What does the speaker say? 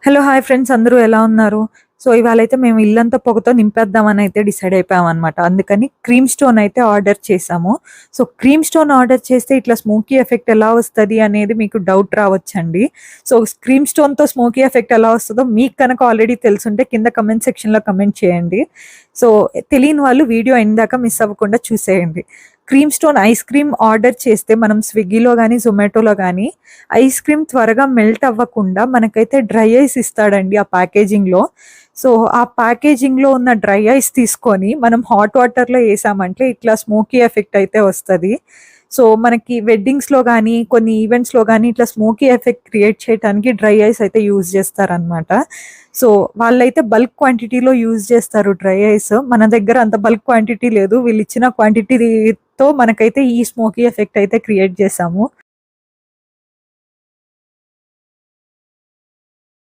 Hello! Hi friends అందరూ ఎలా ఉన్నారు? సో, ఇవాళైతే మేము ఇల్లంతా పొగతో నింపేద్దామని అయితే డిసైడ్ అయిపోయామనమాట. అందుకని క్రీమ్ స్టోన్ అయితే ఆర్డర్ చేశాము. సో, క్రీమ్ స్టోన్ ఆర్డర్ చేస్తే ఇట్లా స్మోకీ ఎఫెక్ట్ ఎలా వస్తది అనేది మీకు డౌట్ రావచ్చండి. సో, క్రీమ్ స్టోన్‌తో స్మోకీ ఎఫెక్ట్ ఎలా వస్తదో మీకు కనుక ఆల్రెడీ తెలిసుంటే కింద కామెంట్ సెక్షన్‌లో కామెంట్ చేయండి. సో, తెలియని వాళ్ళు వీడియో ఎండ్ దాకా మిస్ అవ్వకుండా చూసేయండి. Cream stone ice cream order చేస్తే మనం స్విగ్గీలో గానీ, జొమాటోలో గానీ ఐస్ క్రీమ్ త్వరగా మెల్ట్ అవ్వకుండా మనకైతే డ్రై ఐస్ ఇస్తాడండి ఆ ప్యాకేజింగ్‌లో. సో, ఆ ప్యాకేజింగ్‌లో ఉన్న డ్రై ఐస్ తీసుకొని మనం హాట్ వాటర్‌లో ఏసామంటే ఇట్లా స్మోకీ ఎఫెక్ట్ అయితే వస్తది. సో, మనకి వెడ్డింగ్స్‌లో గానీ, కొన్ని ఈవెంట్స్‌లో గానీ ఇట్లా స్మోకీ ఎఫెక్ట్ క్రియేట్ చేయటానికి డ్రై ఐస్ అయితే యూజ్ చేస్తారనమాట. సో, వాళ్ళైతే బల్క్ క్వాంటిటీలో యూజ్ చేస్తారు డ్రై ఐస్. మన దగ్గర అంత బల్క్ క్వాంటిటీ లేదు. వీళ్ళిచ్చిన క్వాంటిటీతో మనకైతే ఈ స్మోకీ ఎఫెక్ట్ అయితే క్రియేట్ చేశాము.